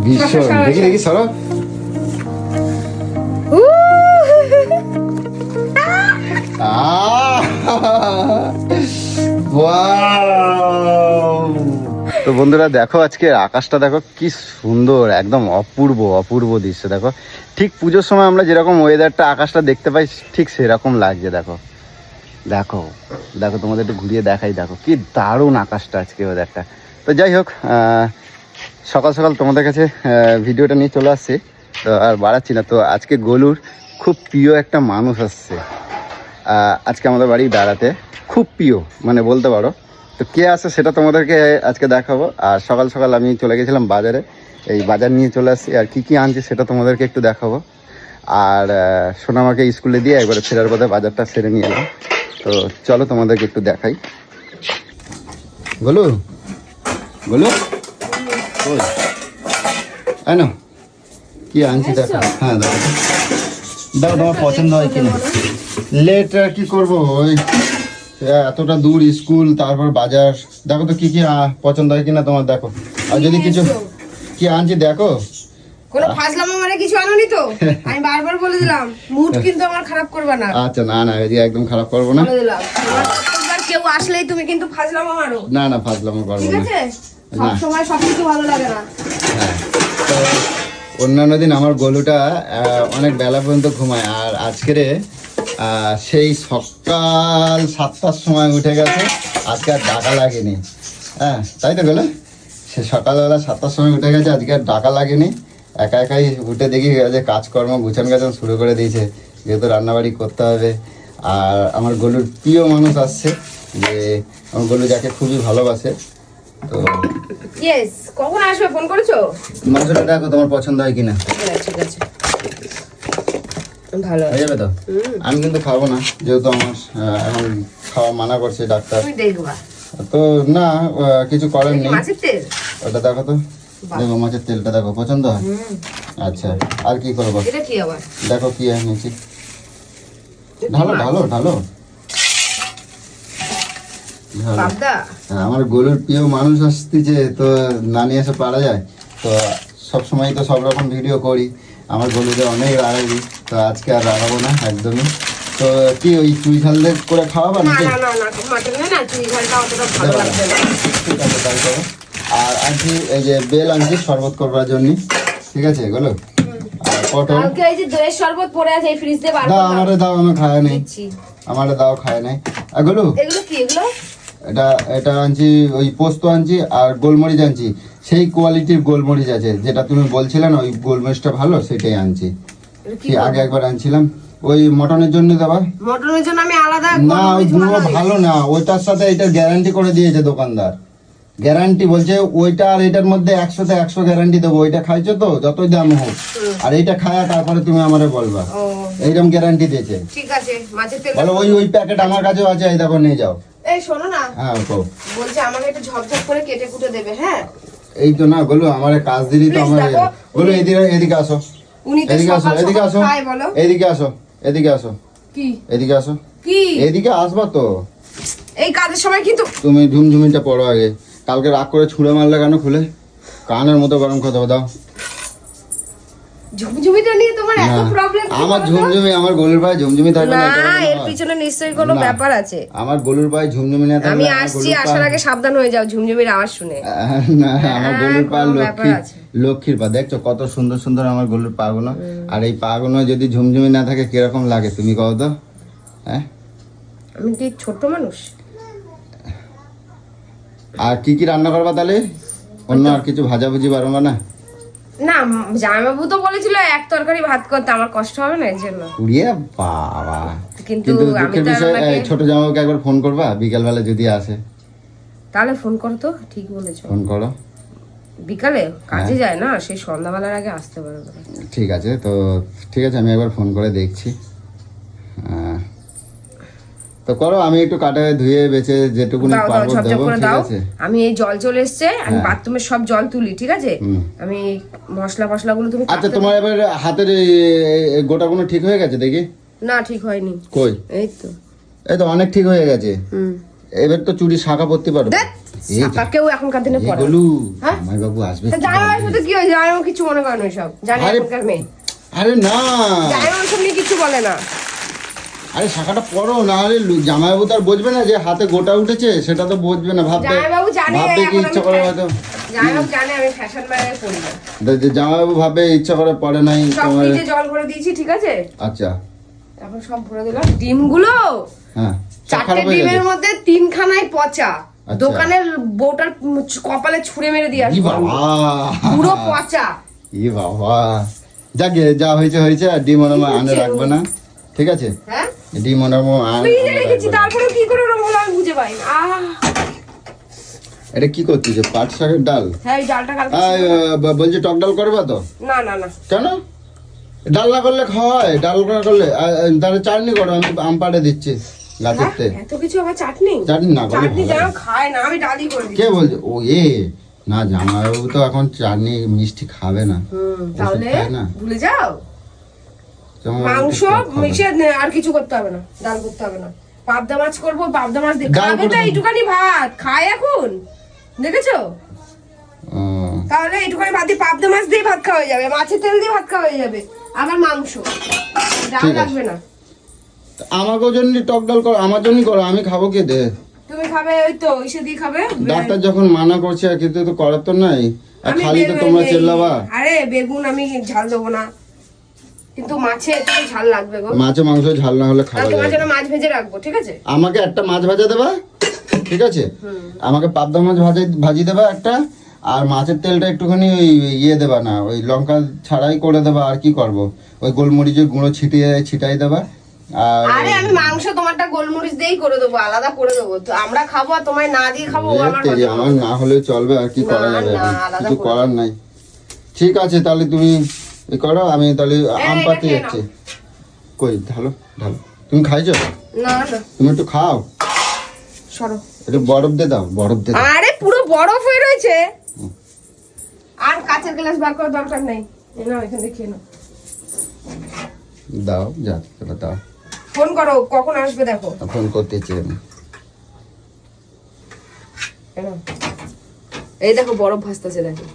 ভীষণ। দেখি দেখি সরো। তো বন্ধুরা দেখো আজকে আকাশটা দেখো কি সুন্দর, একদম অপূর্ব অপূর্ব দৃশ্য। দেখো ঠিক পুজোর সময় আমরা যেরকম ওয়েদারটা আকাশটা দেখতে পাই ঠিক সেরকম লাগছে। দেখো দেখো দেখো তোমাদের একটু ঘুরিয়ে দেখাই। দেখো কি দারুণ আকাশটা আজকে ওয়েদারটা। তো যাই হোক, সকাল সকাল তোমাদের কাছে ভিডিওটা নিয়ে চলে আসছি, তো আর বাড়াচ্ছি না। তো আজকে গোলুর খুব প্রিয় একটা মানুষ আসছে আজকে আমাদের বাড়ি বেড়াতে, খুব প্রিয় মানে বলতে পারো। তো কে আসে সেটা তোমাদেরকে আজকে দেখাবো। আর সকাল সকাল আমি চলে গেছিলাম বাজারে, এই বাজার নিয়ে চলে আসছি। আর কি আনছি সেটা তোমাদেরকে একটু দেখাবো। আর সোনামাকে স্কুলে দিয়ে একবারে ফেরার পথে বাজারটা সেরে নিয়ে এলাম। তো চলো তোমাদেরকে একটু দেখাই। গোলু গোলু তাই না, কি আনছি দেখো। হ্যাঁ দেখো দেখো তোমার পছন্দ হয় কিনা। লেট আর কি করবো, ওই এতটা দূর স্কুল তারপর বাজার। দেখো তো কি পছন্দ হয় কিনা তোমার। দেখো আর যদি কিছু কি আনছি দেখো। কোনো ফাজলামো মানে কিছু আনোনি তো? আমি বারবার বলে দিলাম মুড কিন্তু আমার খারাপ করবে না। আচ্ছা না না এই একদম খারাপ করবো না। বলে দিলাম তোমার কেউ আসলেই তুমি কিন্তু ফাজলামো মারো। না না ফাজলামো করবো ঠিক না। আছে, সব সময় সবকিছু ভালো লাগে না। হ্যাঁ, তো অন্যান্য দিন আমার গোলুটা অনেক বেলা পর্যন্ত ঘুমায়, আর আজকের সেই সকাল 7টার সময় উঠে গেছে। আজকে আর ডাকা লাগেনি। হ্যাঁ তাই তো গেলে, সে সকালবেলা 7টার সময় উঠে গেছে, আজকে আর ডাকা লাগেনি। একা একাই উঠে দেখি যে কাজকর্ম গুছান গাছান শুরু করে দিয়েছে, যেহেতু রান্নাবাড়ি করতে হবে। আর আমার গোলুর প্রিয় মানুষ আসছে, যে আমার গোলু যাকে খুবই ভালোবাসে। তো ইয়েস, কখন আসবে ফোন করেছো? মাংসটা দেখো তোমার পছন্দ হয় কিনা। ঠিক আছে ভালো হয়ে যাবে তো। আমি কিন্তু খাবো না, যেহেতু আমার এখন খাওয়া মানা করছে ডাক্তার। তুমি দেখবা তো না কিছু করার নেই। মাছের তেল ওটা দেখো তো, দেখো মাছের তেলটা দেখো পছন্দ হয়। আচ্ছা আর কি করবো, এটা কি আবার দেখো কি এনেছি। ঢালো ঢালো ঢালো। বাবদা আমার গরুর প্রিয় মানুষ আসতেছে, তো না নিয়ে এসে পারা যায়। তো সবসময় তো সব রকম ভিডিও করি, আমার গরুদের অনেক রাগাবি। তো আজকে আর রাগাবো না একদমই। তো কি ওই চুই ঝাল করে খাওয়াবা না নাকি? না না না মাটন না, চুই ঝালটা অতটা ভালো লাগবে না। ঠিক আছে তাই করো। আর আনছি এই যে বেল আনছি শরবত করবার জন্য, ঠিক আছে এগুলো। আর পটল কালকে এই যে দইয়ের শরবত পড়ে আছে এই ফ্রিজ দিয়ে বার দাও, করো। আমারে দাও, আমি খায় নাই। দিচ্ছি। আমারে দাও, খায় নাই। এগুলো এগুলো কি এগুলো? এটা আনছি ওই পোস্ত আনছি আর গোলমরিচ আনছি। সেই কোয়ালিটির গোলমরিচ আছে, যেটা তুমি বলছিলে না ওই গোলমরিচটা ভালো, সেটাই আনছি। এটা কি কি আগে একবার আনছিলাম ওই মটনের জন্য দেবা। মটনের জন্য আমি আলাদা না ওই গুঁড়ো ভালো না, ওইটার সাথে এটার গ্যারান্টি করে দিয়েছে দোকানদার। গ্যারান্টি বলছে ওইটা আর এটার মধ্যে 100তে 100 গ্যারান্টি দেবো। ওইটা খাইছো তো যতই দাম হোক, আর এইটা খায়া তারপরে তুমি আমারে বলবা। ও এইরকম গ্যারান্টি দিয়েছে। ঠিক আছে, মাছের তেল বলো ওই প্যাকেট আমার কাছেও আছে, এই দেখো নিয়ে যাও। এই শোনো না, হ্যাঁ কও। বলছে আমাকে একটু ঝপঝপ করে কেটে কুটে দেবে। হ্যাঁ এই তো না বলো আমার কাজ দিলি তো আমার। Please দেখো, বলো এদিকে আসো, উনি তো এদিকে আসো, সকাল এদিকে সকাল আসো, খায় বলো। এদিকে আসো, এদিকে আসো, কি এদিকে আসো, কি এদিকে আসবা তো। এই কাজের সময় কিন্তু তুমি ঝুমঝুমিটা পড়ো আগে। কালকে রাগ করে ছুঁড়ে মারলে কেন খুলে? কানের মতো গরম কথা দাও। ঝুমঝুমিটা নিয়ে তোমার এত না, প্রবলেম? আমার ঝুমঝুমি, আমার গলুর পায়ে ঝুমঝুমি থাকবে না, না, এটা এর নয়। পিছনে নিশ্চয়ই কোনো না, ব্যাপার আছে। আমার গলুর পায়ে ঝুমঝুমি না থাকলে আমি আমার আসছি, গলুর আসার পা- আগে সাবধান হয়ে যাও ঝুমঝুমির আওয়াজ শুনে। না আমার গলুর পা কোনো ব্যাপার লক্ষ্মী, আছে। লক্ষ্মীর পা। দেখছো কত সুন্দর সুন্দর আমার গলুর পা গুলো। আর এই পা গুলো যদি ঝুমঝুমি না থাকে কিরকম লাগে তুমি কও তো? হ্যাঁ আমি কি ছোট মানুষ? আর কি রান্না করবা তাহলে? অন্য আর কিছু ভাজাভুজি পারবা না? না, জামাইবাবু তো বলেছিল এক তরকারি ভাত করতে, আমার কষ্ট হবে না এর জন্য। উড়িয়ে বাবা। কিন্তু কিন্তু আমি দুঃখের তো আর বিষয় ওনাকে- ছোট জামাইকে একবার ফোন করবা বিকালবেলা যদি আসে। তাহলে ফোন করো তো, ঠিক বলেছো। ফোন করো। বিকালে কাজে যায় না, সেই সন্ধ্যাবেলার আগে আসতে পারবে না। ঠিক আছে তো, ঠিক আছে আমি একবার ফোন করে দেখছি। তো করো, আমি একটু কাটা ধুয়ে বেঁচে যেটুকুনি দাও দাও, পারবো ঝপঝপ দেবো, করে ঠিক দাও। আছে? আমি এই জল চলে এসছে, আমি হ্যাঁ। বাথরুমের সব জল তুলি, ঠিক আছে? আমি মশলা গুলো তুমি আচ্ছা কাটতে তোমার এবার হাতের গোটাগুলো ঠিক হয়ে গেছে দেখি। দাও। না ঠিক হয়নি। কই? এই তো। এই তো অনেক ঠিক হয়ে গেছে। এবার তো চুড়ি শাখা পরতে পারবো। দেখ শাখা কেউ এখনকার দিনে পরে না। এগুলো হ্যাঁ? জামাই বাবু আসবে। তা জামাইয়ের সাথে কি হয়েছে? জামাইবাবু কিছু মনে করে না সব, জানি আরে- এখনকার মেয়ে। আরে না, জামাইবাবু সব নিয়ে কিছু বলে না। আরে শাখাটা পরো, না হলে জামাইবাবু তো আর বুঝবে না যে হাতে গোটা উঠেছে, সেটা তো বুঝবে না, ভাববে জামাইবাবু জানে ভাববে কি এখন ইচ্ছা আমি করে হয়তো জামাইবাবু জানে আমি ফ্যাশন মারে পড়ি না। জামাইবাবু ভাববে ইচ্ছা করে পড়ে নাই সব তোমার। ফ্রিজে জল ভরে দিয়েছি, ঠিক আছে? আচ্ছা এখন সব ভরে দিলাম। ডিমগুলো হ্যাঁ, সব 4টে খারাপ হয়ে ডিমের গেছে। মধ্যে 3খানায় পচা। আচ্ছা। দোকানের বউটার কপালে ছুঁড়ে মেরে দিয়ে ই আসবো বাবা, পুরো পচা। ই বাবা, যাকে যা হয়েছে হয়েছে, আর ডিম ওরম আনে রাখবে না, ঠিক আছে? হ্যাঁ ডিম ওরম ফ্রিজে রেখেছি, তারপরে কি করে ওরম হলো আমি বুঝে পাই না। এটা কি করছিস, পাট শাকের ডাল? হ্যাঁ এই ডালটা কালকে বলছি টক ডাল করবা তো? না না না কেন? ডাল না করলে খাওয়া হয়, ডাল না করলে তাহলে চাটনি করো, আমি আম পাড়ে দিচ্ছি গাছের তে। এত কিছু আবার চাটনি? চাটনি না করলে চাটনি ভালো যেন হয়। খায় না, আমি ডালই করে দিই। কে বলছে? ও না, জামাইবাবু তো এখন চাটনি মিষ্টি খাবে না। তাহলে খায় না। ভুলে যাও, জামাইবাবু মাংস তো খাবে না। মিশে আর কিছু করতে হবে না, ডাল করতে হবে না। পাবদা মাছ করবো, পাবদা মাছ দিয়ে ডাল খাবে তো। করবো। এইটুখানি ভাত খায় এখন, দেখেছো? ও, তাহলে এইটুখানি ভাত দিয়ে পাবদা মাছ দিয়ে ভাত খাওয়া হয়ে যাবে, মাছের তেল দিয়ে ভাত খাওয়া হয়ে যাবে, আবার মাংস, ডাল ঠিক আছে। লাগবে না। আমাকেও জন্য টক ডাল করো, আমার জন্য করো, আমি খাবো কে দে। তুমি খাবে ওই তো ইসে দিয়ে খাবে। ডাক্তার যখন মানা করছে, আর কিন্তু তো করার তো নাই, আর আমি খালি তো বেগুন তোমরা এই- চেল্লাবা। আরে বেগুন আমি ঝাল দেবো না, কিন্তু মাছে একটু ঝাল লাগবে গো। মাছে মাংস ঝাল না হলে আর খাওয়া তোমার যাবে জন্য না। মাছ ভেজে রাখবো, ঠিক আছে? আমাকে একটা মাছ ভাজা দেবা, ঠিক আছে? আমাকে পাবদা মাছ ভাজি দেবা একটা, আর মাছের তেলটা একটুখানি ওই ইয়ে দেবা না, ওই লঙ্কা ছাড়াই করে দেবা। আর কি করব, ওই গোলমরিচের গুঁড়ো ছিটাই দেবা। আর আরে আমি মাংস তোমারটা গোলমরিচ দিয়েই করে দেবো, আলাদা করে দেবো তো। আমরা খাবো আর তোমায় না দিয়ে খাবো, ও আমার কথা আমার বলো। না হলে চলবে, আর কি করা না, যাবে, না, এখন আলাদা কিছু করে করার নাই। ঠিক আছে, তাহলে তুমি এ করো, আমি তাহলে আম এটা পাড়তে খেয়ে যাচ্ছি। কই ঢালো ঢালো, তুমি খাইছো? না না তুমি একটু খাও, সরো। একটু বরফ দিয়ে দাও, বরফ দিয়ে দাও। আরে পুরো বরফ হয়ে রয়েছে, আর কাঁচের গ্লাস বার করার দরকার নেই। এই নাও, এখান থেকে খেয়ে নাও। দাও যা, তাহলে দাও। ফোন করো কখন আসবে দেখো। ফোন করতেছি আমি। এই নাও। এই দেখো বরফ ভাসতেছে, দেখো।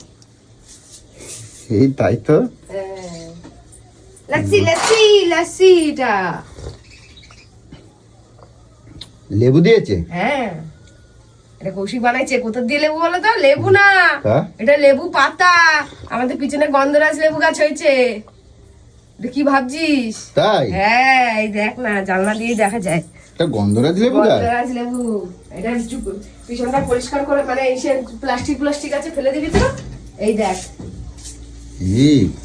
এই তাই তো। হ্যাঁ। লাচ্ছি লাচ্ছি লাচ্ছি এটা। লেবু দিয়েছে? হ্যাঁ এটা কৌশিক বানাইছে। কোথা দিয়ে লেবু বলো তো? লেবু না, হ্যাঁ? এটা লেবু পাতা। আমাদের পিছনে গন্ধরাজ লেবু গাছ হয়েছে। এটা কি ভাবছিস? তাই? হ্যাঁ এই দেখ না, জানলা দিয়ে দেখা যায় এটা গন্ধরাজ লেবু গাছ? গন্ধরাজ লেবু। এটা পিছনটা পরিষ্কার করে, মানে এসে প্লাস্টিক আছে ফেলে দিবি তো। এই দেখ,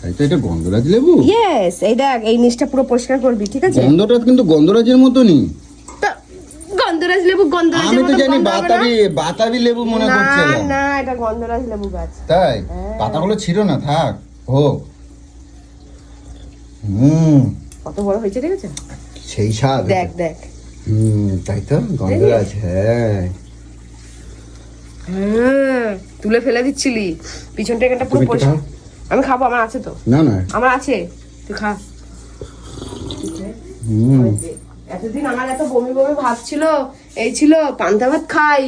তাই তো, এটা গন্ধরাজ লেবু। ইয়েস এই দেখ, এই নিচটা পুরো পরিষ্কার করবি, ঠিক আছে? গন্ধটা কিন্তু গন্ধরাজের মতনই। তা গন্ধরাজ লেবু গন্ধরাজ, আমি তো জানি বাতাবি লেবু মনে না করছিলাম। না এটা গন্ধরাজ লেবু গাছ। তাই? পাতাগুলো ছিল না, থাক হোক। কত বড় হয়েছে, ঠিক আছে? সেই স্বাদ। দেখ দেখ। তাই তো, গন্ধরাজ। হ্যাঁ, তুলে ফেলে দিচ্ছিলি, পিছনটা এখানটা পুরো তুমি একটু পরিষ্কার। খাও। আমি খাবো, আমার আছে তো, না না। আমার আছে, তুই খা। এতদিন আমার এত বমি বমি ভাব ছিল, এই ছিল, পান্তা ভাত খাই।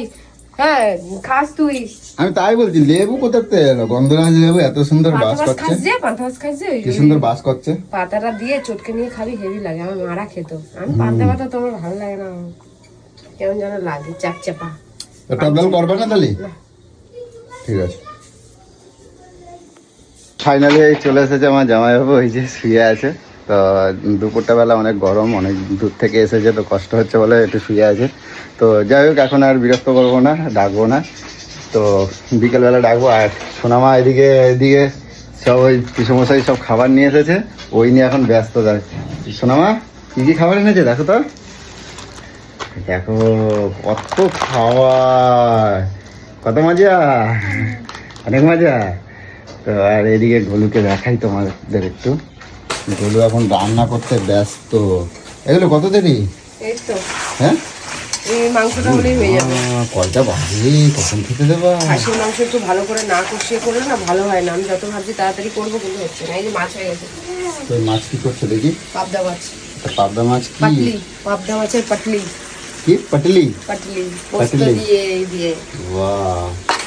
হ্যাঁ খাস তুই? আমি তাই বলছি, লেবু কোথাতে এলো? গন্ধরাজ লেবু এত সুন্দর পান্তা বাস ভাত করছে। খাস যে, পান্তা ভাত খাস যে, কি সুন্দর বাস করছে। পাতাটা দিয়ে চটকে নিয়ে খাবি, হেভি লাগে। আমার মারা খেত। আমি পান্তা ভাত তোমার ভালো লাগে না, কেমন যেন লাগে, চাপচাপা। টক ডাল করবে না তাহলে? না। ঠিক আছে। ফাইনালি চলে এসেছে আমার জামাইবাবু, এই যে শুয়ে আছে। তো দুপুরটা বেলা অনেক গরম, অনেক দূর থেকে এসেছে, তো কষ্ট হচ্ছে বলে একটু শুয়ে আছে। তো যাই হোক, এখন আর বিরক্ত করবো না, ডাকবো না। তো বিকেলবেলা ডাকবো। আর সোনামা এদিকে সব ওই পিসমশাই সব খাবার নিয়ে এসেছে, ওই নিয়ে এখন ব্যস্ত যায়। সোনামা কী কী খাবার এনেছে দেখো তো, দেখো কত খাবার, কত মজা, অনেক মজা। তো আর এদিকে গোলুকে দেখাই তোমাদের একটু। গোলু এখন রান্না করতে ব্যস্ত। এগুলো কত দেরি? এই তো হ্যাঁ, এই মাংসটা হলেই হয়ে যাবে। কয়টা বাজে, কখন খেতে দেবা? খাসির মাংস একটু ভালো করে না কষিয়ে করলে না ভালো হয় না। আমি যত ভাবছি তাড়াতাড়ি করবো, কিন্তু হচ্ছে না। এই যে মাছ হয়ে গেছে, তো মাছ কি করছো দেখি? পাবদা মাছ, পাবদা মাছ কি? পাটলি, পাবদা মাছের পাটলি। কি পাটলি? পাটলি পোস্ত পাটলি। দিয়ে এই দিয়ে। বাহ,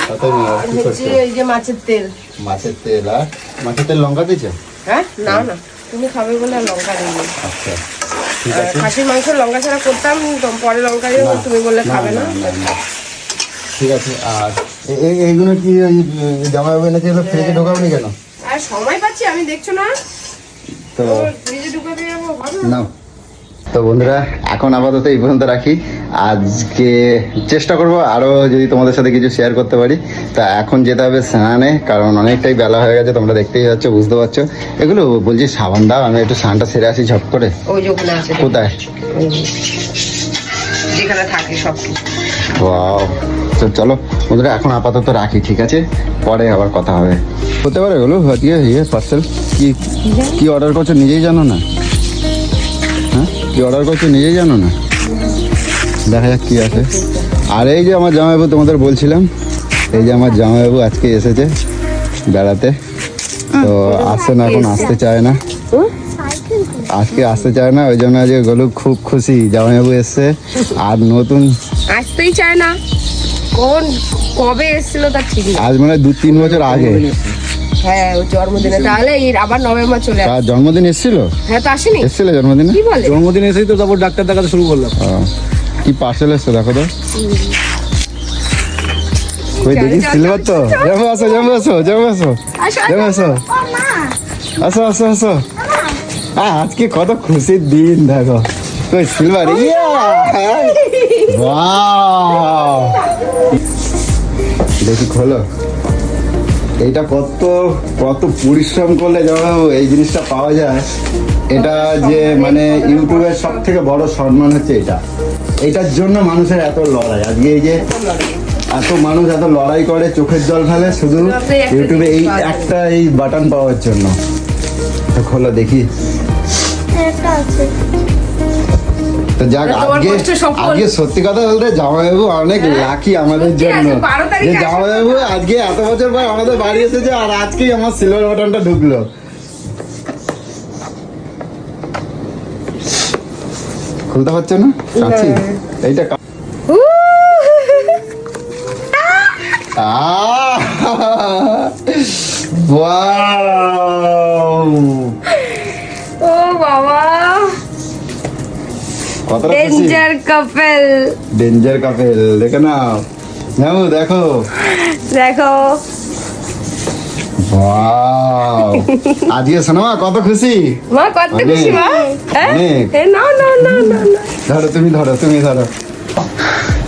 কত আর কি হচ্ছে করছো? এই যে মাছের তেল। মাছের তেল আর মাছের তেল লঙ্কা দিয়েছো? হ্যাঁ না না, তুমি খাবে বলে আর লঙ্কা দিই। আচ্ছা ঠিক আছে। খাসির মাংস লঙ্কা ছাড়া করতাম, তো পরে লঙ্কা দিয়ে না, তুমি বললে না, খাবে না। না, না। ঠিক আছে। আর এইগুলো কি ওই জামাইবাবু এনেছে, এগুলো ফ্রিজে ঢোকাবনি কেন? আর সময় পাচ্ছি আমি, দেখছো না? তো ফ্রিজে ঢুকাতে যাবো, হবে না? নাও। তো বন্ধুরা এখন আপাতত এই পর্যন্ত রাখি। আজকে চেষ্টা করব আরও যদি তোমাদের সাথে কিছু শেয়ার করতে পারি। তা এখন যেতে হবে স্নানে, কারণ অনেকটাই বেলা হয়ে গেছে, তোমরা দেখতেই পাচ্ছ, বুঝতে পারছো। এগুলো বলছি সাবান দাও, আমি একটু স্নানটা সেরে আসি ঝপ করে। ওই যে ওখানে আছে, কোথায়? ওই যে, যেখানে থাকে সব কিছু। ওয়াও। তো চলো বন্ধুরা এখন আপাতত রাখি, ঠিক আছে? পরে আবার কথা হবে। হতে পারে এগুলো পার্সেল কি কি অর্ডার করছো নিজেই জানো না? হ্যাঁ, কি অর্ডার করছো নিজেই জানো না? দেখা যাক কি আছে। আর এই যে আমার জামাইবাবু, তোমাদের বলছিলাম, এই যে আমার জামাইবাবু আজকে এসেছে বেড়াতে। তো আসছে না, এখন আসতে চায় না, আজকে আসতে চায় না, ওই জন্য আজকে গোলু খুব খুশি জামাইবাবু এসছে। আর নতুন আসতেই চায় না, কোন কবে এসেছিল তার ঠিক নেই। আজ মানে 2-3 বছর আগে হ্যাঁ ওর জন্মদিনে, তাহলে এর আবার নভেম্বর চলে আসে। তার জন্মদিন এসেছিল। হ্যাঁ তো আসেনি, এসেছিল জন্মদিনে? কি বলে? জন্মদিন এসেই তো তারপর ডাক্তার দেখাতে শুরু করলাম। কি পার্সেল এসছে দেখো তো। কই দেখি, সিলভার তো। যাবো, আসো যাবো, আসো যাবো, আসো যাবো, আসো আসো আসো আসো। আজকে কত খুশির দিন দেখো। কই সিলভার? দেখি খোলো। এইটা কত কত পরিশ্রম করলে যখন এই জিনিসটা পাওয়া যায়। এটা যে মানে ইউটিউবের সব থেকে বড় সম্মান হচ্ছে এটা। এটার জন্য মানুষের এত লড়াই। আজকে এই যে এত মানুষ এত লড়াই করে, চোখের জল ফেলে শুধু ইউটিউবে এই একটা এই বাটন পাওয়ার জন্য। তো খোলো দেখি। তো যাক, তোমার আজকে কষ্ট সফল। আজকে সত্যি কথা বলতে জামাইবাবু অনেক লাকি আমাদের সত্যি জন্য, আছে, 12 তারিখ যে আসবে। জামাইবাবু আজকে এত বছর পর আমাদের বাড়ি এসেছে, আর আজকেই আমার সিলভার বাটনটা ঢুকলো। খুলতে পারছো না? কাছি এইটা ও বাবা, কতটা খুশি। ডেঞ্জার কাপল। ডেঞ্জার কাপেল, দেখে নাও নাও, দেখো দেখো ওয়াও। আজকে শোনো মা, কত খুশি। মা, কত অনেক, খুশি মা। হ্যাঁ? অনেক। এ না না না না না। ধরো তুমি, ধরো তুমি, ধরো।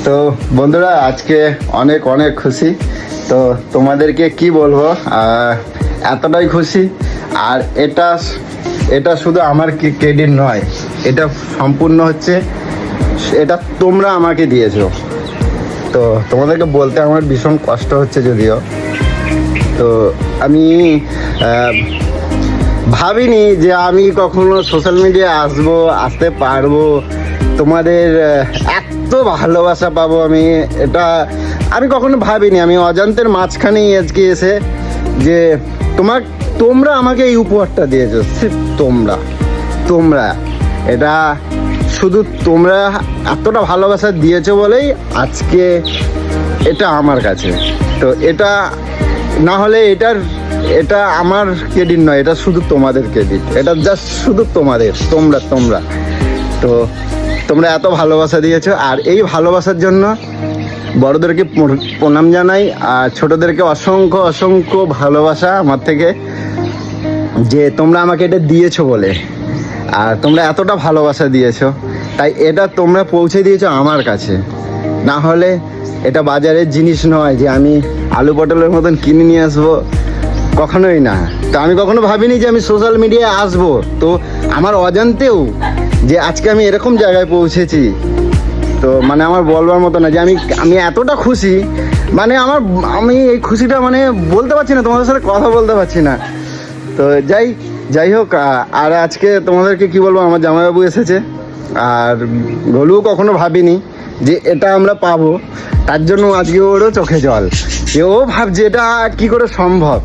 তো বন্ধুরা আজকে অনেক অনেক খুশি। তো তোমাদেরকে কি বলবো, এতটাই খুশি। আর এটা এটা শুধু আমার ক্রেডিট নয়, এটা সম্পূর্ণ হচ্ছে, এটা তোমরা আমাকে দিয়েছো। তো তোমাদেরকে বলতে আমার ভীষণ কষ্ট হচ্ছে যদিও। তো আমি ভাবিনি যে আমি কখনো সোশ্যাল মিডিয়ায় আসতে পারবো, তোমাদের এত ভালোবাসা পাবো আমি, এটা আমি কখনো ভাবিনি। আমি অজান্তের মাঝখানেই আজকে এসে যে তোমরা আমাকে এই উপহারটা দিয়েছো, তোমরা এটা শুধু তোমরা এতটা ভালোবাসা দিয়েছো বলেই আজকে এটা আমার কাছে। তো এটা না হলে এটা আমার ক্রেডিট নয়, এটা শুধু তোমাদের ক্রেডিট। এটা জাস্ট শুধু তোমরা তো তোমরা এত ভালোবাসা দিয়েছো। আর এই ভালোবাসার জন্য বড়দেরকে প্রণাম জানাই, আর ছোটদেরকে অসংখ্য অসংখ্য ভালোবাসা আমার থেকে, যে তোমরা আমাকে এটা দিয়েছো বলে। আর তোমরা এতটা ভালোবাসা দিয়েছো, তাই এটা তোমরা পৌঁছে দিয়েছো আমার কাছে। না হলে এটা বাজারের জিনিস নয় যে আমি আলু পটলের মতন কিনে নিয়ে আসবো, কখনোই না। তো আমি কখনো ভাবিনি যে আমি সোশ্যাল মিডিয়ায় আসবো। তো আমার অজান্তেও যে আজকে আমি এরকম জায়গায় পৌঁছেছি, তো মানে আমার বলবার মতো না যে আমি এতটা খুশি। মানে আমি এই খুশিটা মানে বলতে পারছি না, তোমাদের সাথে কথা বলতে পারছি না। তো যাই হোক, আর আজকে তোমাদেরকে কি বলবো, আমার জামাইবাবু এসেছে। আর গোলু কখনো ভাবিনি যে এটা আমরা পাবো, তার জন্য আজকে ওরও চোখে জল, যে ও ভাবছে এটা কি করে সম্ভব।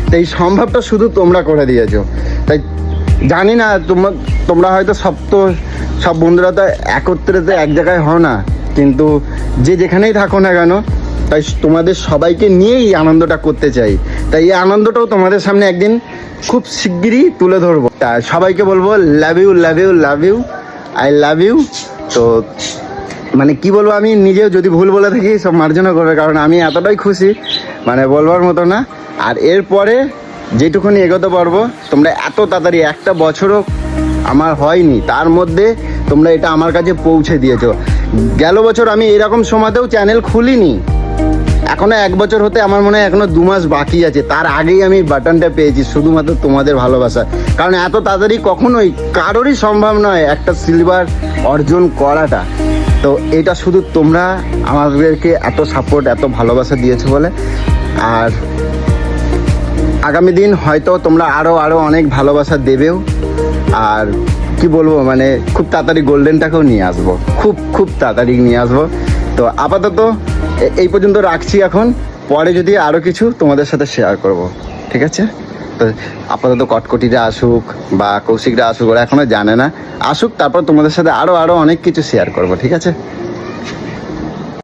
তো এই সম্ভবটা শুধু তোমরা করে দিয়েছো। তাই জানি না তোমরা হয়তো সব বন্ধুরা তো একত্রে তো এক জায়গায় হও না, কিন্তু যে যেখানেই থাকো না কেন, তাই তোমাদের সবাইকে নিয়েই এই আনন্দটা করতে চাই। তাই এই আনন্দটাও তোমাদের সামনে একদিন খুব শিগগিরই তুলে ধরবো। তা সবাইকে বলবো love you love you love you, I love you. তো মানে কি বলবো, আমি নিজেও যদি ভুল বলে থাকি সব মার্জনা করবে, কারণ আমি এতটাই খুশি মানে বলবার মতো না। আর এরপরে যেটুকুনি এগোতে পারবো, তোমরা এত তাড়াতাড়ি, একটা বছরও আমার হয়নি তার মধ্যে তোমরা এটা আমার কাছে পৌঁছে দিয়েছো। গেল বছর আমি এরকম সময়তেও চ্যানেল খুলিনি, এখনো 1 বছর হতে আমার মনে হয় এখনো 2 মাস বাকি আছে, তার আগেই আমি বাটনটা পেয়েছি শুধুমাত্র তোমাদের ভালোবাসা। কারণ এত তাড়াতাড়ি কখনোই কারোরই সম্ভব নয় একটা সিলভার অর্জন করাটা। তো এটা শুধু তোমরা আমাদেরকে এত সাপোর্ট, এত ভালোবাসা দিয়েছো বলে। আর আগামী দিন হয়তো তোমরা আরও অনেক ভালোবাসা দেবেও। আর কি বলবো, মানে খুব তাড়াতাড়ি গোল্ডেনটাকেও নিয়ে আসবো, খুব তাড়াতাড়ি নিয়ে আসবো। তো আপাতত এই পর্যন্ত রাখছি এখন, পরে যদি আরও কিছু তোমাদের সাথে শেয়ার করব, ঠিক আছে? তো আপাতত কটকটিরা আসুক বা কৌশিকরা আসুক, ওরা এখনও জানে না, আসুক, তারপর তোমাদের সাথে আরও অনেক কিছু শেয়ার করব, ঠিক আছে?